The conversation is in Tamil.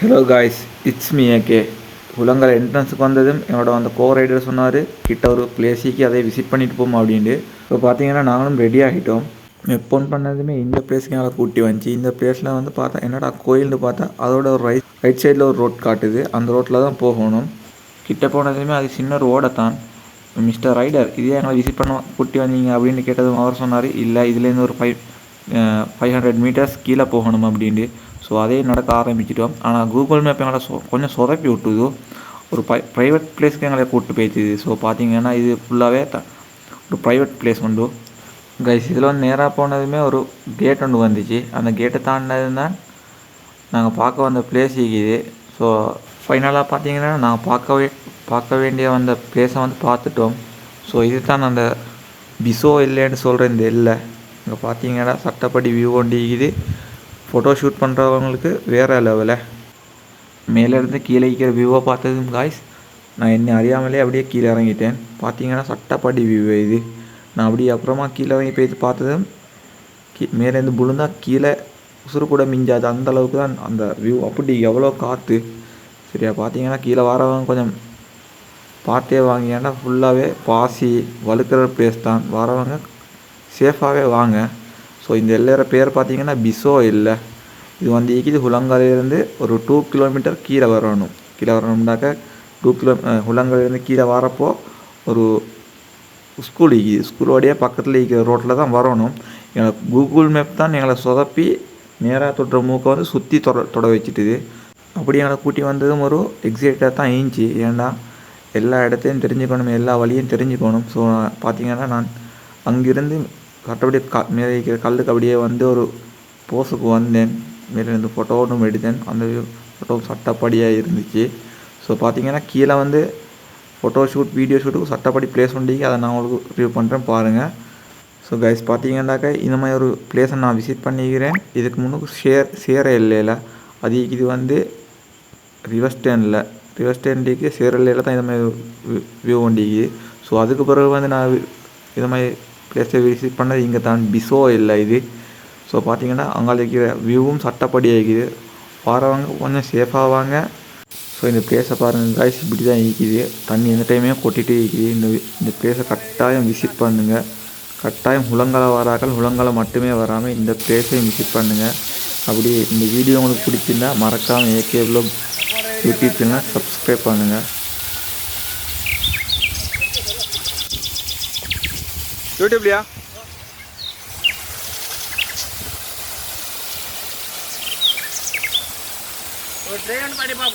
Hello guys, it's me AK. உலங்கல் என்ட்ரன்ஸுக்கு வந்ததும் என்னோட அந்த கோ ரைடர் சொன்னார் கிட்ட ஒரு பிளேஸிக்கு அதை விசிட் பண்ணிட்டு போவோம் அப்படின்ட்டு. இப்போ பார்த்தீங்கன்னா நாங்களும் ரெடி ஆகிட்டோம். எப்போன் பண்ணதுமே இந்த பிளேஸ்க்கு எங்களை கூட்டி வந்துச்சு. இந்த பிளேஸில் வந்து பார்த்தா என்னடா கோயில்னு பார்த்தா அதோட ஒரு ரைட் சைடில் ஒரு ரோட் காட்டுது. அந்த ரோட்டில் தான் போகணும். கிட்ட போனதுமே அது சின்ன ரோடை தான். மிஸ்டர் ரைடர், இதே எங்களை விசிட் பண்ண கூட்டி வந்தீங்க அப்படின்னு கேட்டதும் அவர் சொன்னார், இல்லை இதுலேருந்து ஒரு 500 மீட்டர்ஸ் கீழே போகணும் அப்படின்ட்டு. ஸோ அதே நடக்க ஆரம்பிச்சிட்டோம். ஆனால் கூகுள் மேப் எங்களை கொஞ்சம் சொதப்பி விட்டுது. ஒரு ப்ரைவேட் பிளேஸ்க்கு எங்களை கூப்பிட்டு போயிடுது. ஸோ பார்த்தீங்கன்னா இது ஃபுல்லாகவே ஒரு ப்ரைவேட் பிளேஸ் உண்டு கைஸ். இதில் வந்து நேராக போனதுமே ஒரு கேட் ஒன்று வந்துச்சு. அந்த கேட்டை தாண்டினது தான் நாங்கள் பார்க்க வந்த பிளேஸ் இருக்குது. ஸோ ஃபைனலாக பார்த்தீங்கன்னா நாங்கள் பார்க்க வேண்டிய அந்த பிளேஸை வந்து பார்த்துட்டோம். ஸோ இது தான் அந்த பிசோ இல்லைன்னு சொல்கிற இந்த இல்லை. இங்கே பார்த்தீங்கன்னா சட்டப்படி வியூ ஒண்டிக்குது. ஃபோட்டோ ஷூட் பண்ணுறவங்களுக்கு வேறு லெவலில் மேலேருந்து கீழே இருக்கிற வியூவை பார்த்ததும் காய்ஸ், நான் என்ன அறியாமலே அப்படியே கீழே இறங்கிட்டேன். பார்த்தீங்கன்னா சட்டப்படி வியூ இது. நான் அப்படியே அப்புறமா கீழே இறங்கி போய் பார்த்ததும் மேலேருந்து விழுந்தா கீழே உசுறு கூட மிஞ்சாது அந்த அளவுக்கு தான் அந்த வியூ. அப்படி எவ்வளோ காற்று சரியா. பார்த்தீங்கன்னா கீழே வரவங்க கொஞ்சம் பார்த்தே வாங்க, ஏன்னா ஃபுல்லாகவே பாசி வழுக்கிற பிளேஸ் தான். வரவங்க சேஃபாகவே வாங்க. ஸோ இந்த எல்லையோட பேர் பார்த்தீங்கன்னா பிசோ இல்லை. இது வந்து இருக்குது ஹுலங்காலேருந்து ஒரு 2 கிலோமீட்டர் கீழே வரணும்னாக்க 2 ஹுலங்காலேருந்து கீழே வரப்போ ஒரு ஸ்கூல் இருக்குது. ஸ்கூலோடைய பக்கத்தில் இருக்கிற ரோட்டில் தான் வரணும். எங்களுக்கு கூகுள் மேப் தான் எங்களை சொதப்பி நேராக தொடுற மூக்கை வந்து சுற்றி தொட வச்சுட்டுது. அப்படி எங்களை கூட்டி வந்ததும் ஒரு எக்ஸைட்டாக தான் இருந்துச்சு. ஏன்னா எல்லா இடத்தையும் தெரிஞ்சுக்கணும், எல்லா வழியும் தெரிஞ்சுக்கணும். ஸோ பார்த்தீங்கன்னா நான் அங்கிருந்து கட்டபடி மேலே இருக்கிற கல்லுக்கு அப்படியே வந்து ஒரு போஸுக்கு வந்தேன். மேலே இருந்து ஃபோட்டோ ஒன்றும் எடுத்தேன். அந்த ஃபோட்டோ சட்டப்படியாக இருந்துச்சு. ஸோ பார்த்தீங்கன்னா கீழே வந்து ஃபோட்டோ ஷூட் வீடியோ ஷூட்டுக்கு சட்டப்படி பிளேஸ் உண்டிக்கு அதை நான் உங்களுக்கு ரிவ்யூ பண்ணுறேன் பாருங்கள். ஸோ கைஸ் பார்த்தீங்கன்னாக்கா இந்த மாதிரி ஒரு பிளேஸை நான் விசிட் பண்ணிக்கிறேன். இதுக்கு முன்னுக்கு சேர இல்லையில அது இது வந்து ரிவர் ஸ்டேண்டுக்கு சேர இல்லையில தான் இந்த மாதிரி வியூ வண்டிக்கு. ஸோ அதுக்கு பிறகு வந்து நான் இது மாதிரி பிளேஸை விசிட் பண்ணது இங்கே தான் பிசோ இல்லை இது. ஸோ பார்த்தீங்கன்னா அங்கே இருக்கிற வியூவும் சட்டப்படி இருக்குது. வரவங்க கொஞ்சம் சேஃபாக வாங்க. ஸோ இந்த பிளேஸை பாருங்கள் காய்ஸ், இப்படி தான் இருக்குது. தண்ணி எந்த டைமே கொட்டிகிட்டே இருக்குது. இந்த பிளேஸை கட்டாயம் விசிட் பண்ணுங்கள். கட்டாயம் ஹுலங்கால மட்டுமே வராமல் இந்த பிளேஸையும் விசிட் பண்ணுங்கள். அப்படி இந்த வீடியோ உங்களுக்கு பிடிச்சிருந்தா மறக்காமல் ஏகே வ்ளாக் யூடியூப் சேனலை சப்ஸ்கிரைப் பண்ணுங்கள். யூடியூப்லையா ஒரு ட்ரெயின் பண்ணி பார்ப்போம்.